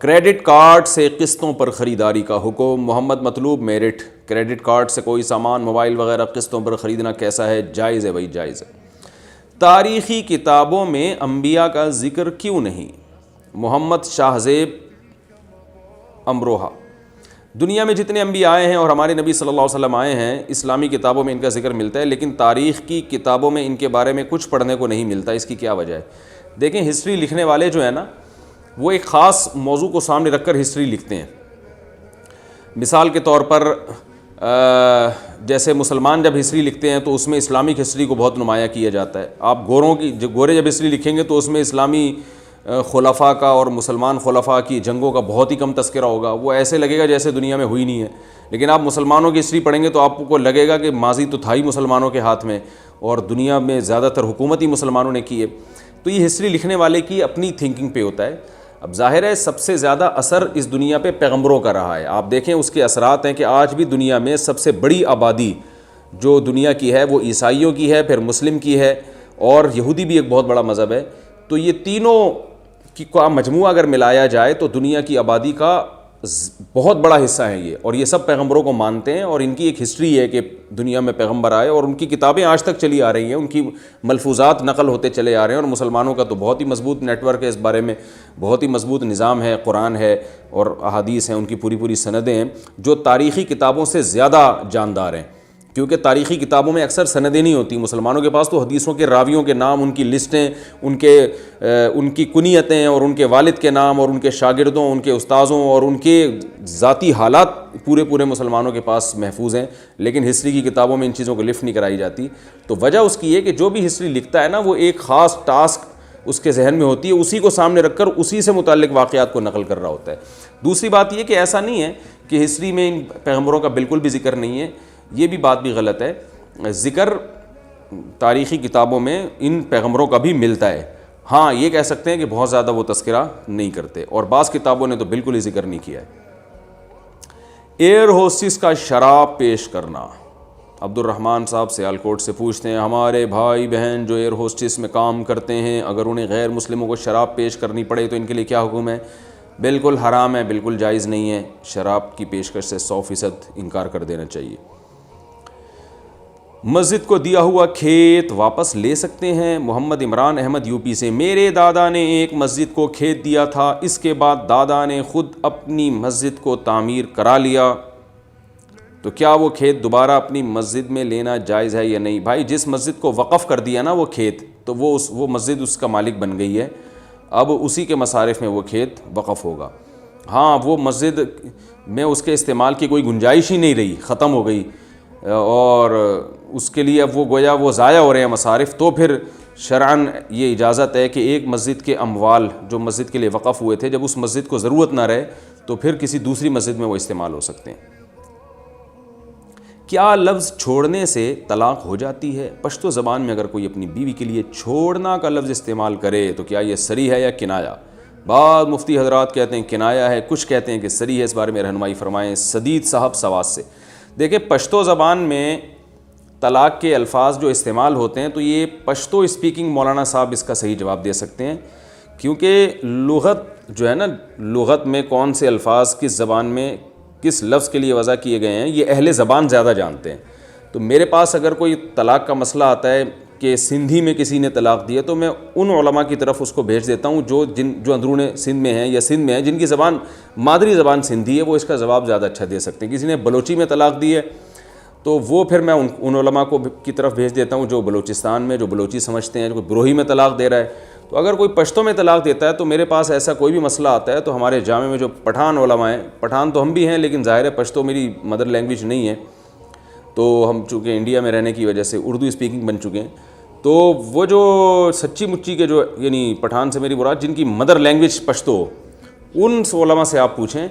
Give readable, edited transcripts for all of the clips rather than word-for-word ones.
Credit card سے قسطوں پر خریداری کا حکم. محمد مطلوب میرٹھ. کریڈٹ کارڈ سے کوئی سامان موبائل وغیرہ قسطوں پر خریدنا کیسا ہے؟ جائز ہے بھائی، جائز ہے. تاریخی کتابوں میں انبیاء کا ذکر کیوں نہیں؟ محمد شاہ زیب امروہہ. دنیا میں جتنے انبیاء آئے ہیں اور ہمارے نبی صلی اللہ علیہ وسلم آئے ہیں، اسلامی کتابوں میں ان کا ذکر ملتا ہے، لیکن تاریخ کی کتابوں میں ان کے بارے میں کچھ پڑھنے کو نہیں ملتا. اس کی کیا وجہ ہے؟ دیکھیں، ہسٹری لکھنے والے جو ہیں نا، وہ ایک خاص موضوع کو سامنے رکھ کر ہسٹری لکھتے ہیں. مثال کے طور پر جیسے مسلمان جب ہسٹری لکھتے ہیں تو اس میں اسلامک ہسٹری کو بہت نمایاں کیا جاتا ہے. آپ گورے جب ہسٹری لکھیں گے تو اس میں اسلامی خلفاء کا اور مسلمان خلفاء کی جنگوں کا بہت ہی کم تذکرہ ہوگا. وہ ایسے لگے گا جیسے دنیا میں ہوئی نہیں ہے. لیکن آپ مسلمانوں کی ہسٹری پڑھیں گے تو آپ کو لگے گا کہ ماضی تو تھا ہی مسلمانوں کے ہاتھ میں، اور دنیا میں زیادہ تر حکومت ہی مسلمانوں نے کی ہے. تو یہ ہسٹری لکھنے والے کی اپنی تھنکنگ پہ ہوتا ہے. اب ظاہر ہے سب سے زیادہ اثر اس دنیا پہ پیغمبروں کا رہا ہے. آپ دیکھیں اس کے اثرات ہیں کہ آج بھی دنیا میں سب سے بڑی آبادی جو دنیا کی ہے وہ عیسائیوں کی ہے، پھر مسلم کی ہے، اور یہودی بھی ایک بہت بڑا مذہب ہے. تو یہ تینوں کا مجموعہ اگر ملایا جائے تو دنیا کی آبادی کا بہت بڑا حصہ ہے یہ، اور یہ سب پیغمبروں کو مانتے ہیں، اور ان کی ایک ہسٹری ہے کہ دنیا میں پیغمبر آئے، اور ان کی کتابیں آج تک چلی آ رہی ہیں، ان کی ملفوظات نقل ہوتے چلے آ رہے ہیں. اور مسلمانوں کا تو بہت ہی مضبوط نیٹ ورک ہے اس بارے میں، بہت ہی مضبوط نظام ہے. قرآن ہے اور احادیث ہیں، ان کی پوری سندیں ہیں جو تاریخی کتابوں سے زیادہ جاندار ہیں. کیونکہ تاریخی کتابوں میں اکثر سندیں نہیں ہوتی. مسلمانوں کے پاس تو حدیثوں کے راویوں کے نام، ان کی لسٹیں، ان کی کنیتیں اور ان کے والد کے نام اور ان کے شاگردوں، ان کے استاذوں اور ان کے ذاتی حالات پورے مسلمانوں کے پاس محفوظ ہیں. لیکن ہسٹری کی کتابوں میں ان چیزوں کو لفٹ نہیں کرائی جاتی. تو وجہ اس کی ہے کہ جو بھی ہسٹری لکھتا ہے نا، وہ ایک خاص ٹاسک اس کے ذہن میں ہوتی ہے، اسی کو سامنے رکھ کر اسی سے متعلق واقعات کو نقل کر رہا ہوتا ہے. دوسری بات یہ کہ ایسا نہیں ہے کہ ہسٹری میں ان پیغمبروں کا بالکل بھی ذکر نہیں ہے. یہ بھی بات بھی غلط ہے. ذکر تاریخی کتابوں میں ان پیغمبروں کا بھی ملتا ہے. ہاں، یہ کہہ سکتے ہیں کہ بہت زیادہ وہ تذکرہ نہیں کرتے، اور بعض کتابوں نے تو بالکل ہی ذکر نہیں کیا ہے. ایئر ہوسٹس کا شراب پیش کرنا. عبد الرحمن صاحب سیالکوٹ سے پوچھتے ہیں، ہمارے بھائی بہن جو ایئر ہوسٹس میں کام کرتے ہیں، اگر انہیں غیر مسلموں کو شراب پیش کرنی پڑے تو ان کے لیے کیا حکم ہے؟ بالکل حرام ہے، بالکل جائز نہیں ہے. شراب کی پیشکش سے 100% انکار کر دینا چاہیے. مسجد کو دیا ہوا کھیت واپس لے سکتے ہیں. محمد عمران احمد یو پی سے. میرے دادا نے ایک مسجد کو کھیت دیا تھا، اس کے بعد دادا نے خود اپنی مسجد کو تعمیر کرا لیا، تو کیا وہ کھیت دوبارہ اپنی مسجد میں لینا جائز ہے یا نہیں؟ بھائی، جس مسجد کو وقف کر دیا نا وہ کھیت، تو وہ مسجد اس کا مالک بن گئی ہے. اب اسی کے مصارف میں وہ کھیت وقف ہوگا. ہاں، وہ مسجد میں اس کے استعمال کی کوئی گنجائش ہی نہیں رہی، ختم ہو گئی، اور اس کے لیے اب وہ گویا وہ ضائع ہو رہے ہیں مصارف. تو پھر شرعاً یہ اجازت ہے کہ ایک مسجد کے اموال جو مسجد کے لیے وقف ہوئے تھے، جب اس مسجد کو ضرورت نہ رہے تو پھر کسی دوسری مسجد میں وہ استعمال ہو سکتے ہیں. کیا لفظ چھوڑنے سے طلاق ہو جاتی ہے؟ پشتو زبان میں اگر کوئی اپنی بیوی کے لیے چھوڑنا کا لفظ استعمال کرے تو کیا یہ صریح ہے یا کنایا؟ بعض مفتی حضرات کہتے ہیں کنایا ہے، کچھ کہتے ہیں کہ صریح ہے. اس بارے میں رہنمائی فرمائیں. سدید صاحب سواس سے. دیکھیں، پشتو زبان میں طلاق کے الفاظ جو استعمال ہوتے ہیں تو یہ پشتو اسپیکنگ مولانا صاحب اس کا صحیح جواب دے سکتے ہیں، کیونکہ لغت جو ہے نا، لغت میں کون سے الفاظ کس زبان میں کس لفظ کے لیے وضع کیے گئے ہیں یہ اہل زبان زیادہ جانتے ہیں. تو میرے پاس اگر کوئی طلاق کا مسئلہ آتا ہے کہ سندھی میں کسی نے طلاق دی ہے تو میں ان علماء کی طرف اس کو بھیج دیتا ہوں جو اندرون سندھ میں ہیں یا سندھ میں ہیں، جن کی زبان مادری زبان سندھی ہے، وہ اس کا جواب زیادہ اچھا دے سکتے ہیں. کسی نے بلوچی میں طلاق دی ہے تو وہ پھر میں ان علماء کی طرف بھیج دیتا ہوں جو بلوچستان میں، جو بلوچی سمجھتے ہیں. جو بروہی میں طلاق دے رہا ہے، تو اگر کوئی پشتو میں طلاق دیتا ہے تو میرے پاس ایسا کوئی بھی مسئلہ آتا ہے تو ہمارے جامع میں جو پٹھان علماء ہیں، پٹھان تو ہم بھی ہیں لیکن ظاہر ہے پشتو میری مدر لینگویج نہیں ہے، تو ہم چونکہ انڈیا میں رہنے کی وجہ سے اردو اسپیکنگ بن چکے ہیں، تو وہ جو سچی مچی کے جو یعنی پٹھان سے میری مراد جن کی مدر لینگویج پشتو ہو، ان علماء سے آپ پوچھیں،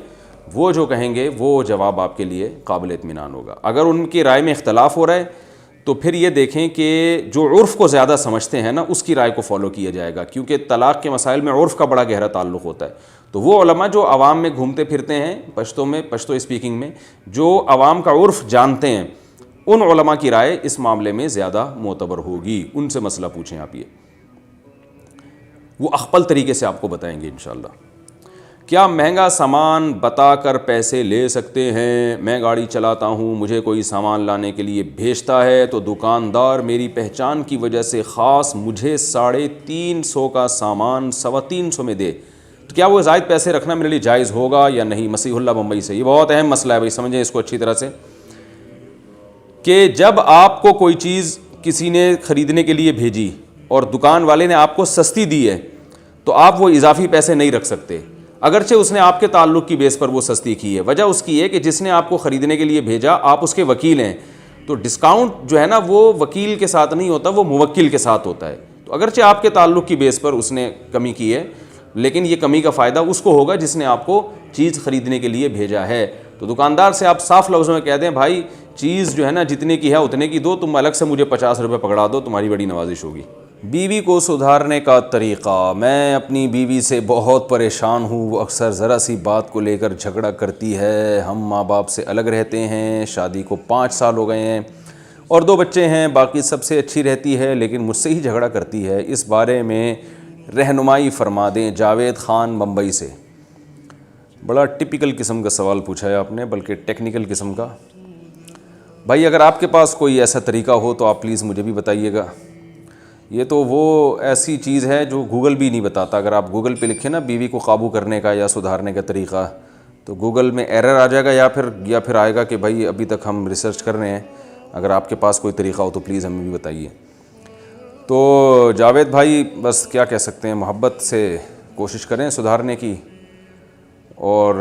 وہ جو کہیں گے وہ جواب آپ کے لیے قابل اطمینان ہوگا. اگر ان کی رائے میں اختلاف ہو رہا ہے تو پھر یہ دیکھیں کہ جو عرف کو زیادہ سمجھتے ہیں نا اس کی رائے کو فالو کیا جائے گا، کیونکہ طلاق کے مسائل میں عرف کا بڑا گہرا تعلق ہوتا ہے. تو وہ علماء جو عوام میں گھومتے پھرتے ہیں پشتو میں، پشتو اسپیکنگ میں، جو عوام کا عرف جانتے ہیں، ان علماء کی رائے اس معاملے میں زیادہ معتبر ہوگی. ان سے مسئلہ پوچھیں آپ، یہ وہ اخپل طریقے سے آپ کو بتائیں گے انشاءاللہ. کیا مہنگا سامان بتا کر پیسے لے سکتے ہیں؟ میں گاڑی چلاتا ہوں، مجھے کوئی سامان لانے کے لیے بھیجتا ہے تو دکاندار میری پہچان کی وجہ سے خاص مجھے 350 کا سامان 350 میں دے، تو کیا وہ زائد پیسے رکھنا میرے لیے جائز ہوگا یا نہیں؟ مسیح اللہ بمبئی سے. یہ بہت اہم مسئلہ ہے بھائی، سمجھیں اس کو اچھی طرح سے کہ جب آپ کو کوئی چیز کسی نے خریدنے کے لیے بھیجی اور دکان والے نے آپ کو سستی دی ہے تو آپ وہ اضافی پیسے نہیں رکھ سکتے، اگرچہ اس نے آپ کے تعلق کی بیس پر وہ سستی کی ہے. وجہ اس کی ہے کہ جس نے آپ کو خریدنے کے لیے بھیجا آپ اس کے وکیل ہیں، تو ڈسکاؤنٹ جو ہے نا وہ وکیل کے ساتھ نہیں ہوتا، وہ موکل کے ساتھ ہوتا ہے. تو اگرچہ آپ کے تعلق کی بیس پر اس نے کمی کی ہے، لیکن یہ کمی کا فائدہ اس کو ہوگا جس نے آپ کو چیز خریدنے کے لیے بھیجا ہے. تو دکاندار سے آپ صاف لفظوں میں کہہ دیں بھائی چیز جو ہے نا جتنے کی ہے اتنے کی دو، تم الگ سے مجھے 50 روپے پکڑا دو، تمہاری بڑی نوازش ہوگی. بیوی کو سدھارنے کا طریقہ. میں اپنی بیوی سے بہت پریشان ہوں، وہ اکثر ذرا سی بات کو لے کر جھگڑا کرتی ہے. ہم ماں باپ سے الگ رہتے ہیں، شادی کو 5 سال ہو گئے ہیں اور 2 بچے ہیں، باقی سب سے اچھی رہتی ہے لیکن مجھ سے ہی جھگڑا کرتی ہے. اس بارے میں رہنمائی فرما دیں. جاوید خان بمبئی سے. بڑا ٹپیکل قسم کا سوال پوچھا ہے آپ نے، بلکہ ٹیکنیکل قسم کا. بھائی اگر آپ کے پاس کوئی ایسا طریقہ ہو تو آپ پلیز مجھے بھی بتائیے گا. یہ تو وہ ایسی چیز ہے جو گوگل بھی نہیں بتاتا. اگر آپ گوگل پہ لکھیں نا بیوی کو قابو کرنے کا یا سدھارنے کا طریقہ، تو گوگل میں ایرر آ جائے گا یا پھر آئے گا کہ بھائی ابھی تک ہم ریسرچ کر رہے ہیں، اگر آپ کے پاس کوئی طریقہ ہو تو پلیز ہمیں بھی بتائیے. تو جاوید بھائی بس کیا کہہ سکتے ہیں، محبت سے کوشش کریں سدھارنے کی، اور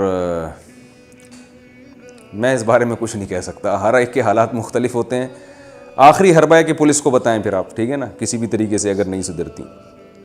میں اس بارے میں کچھ نہیں کہہ سکتا. ہر ایک کے حالات مختلف ہوتے ہیں. آخری حربہ ہے کہ پولیس کو بتائیں پھر آپ، ٹھیک ہے نا، کسی بھی طریقے سے اگر نہیں سدھرتی.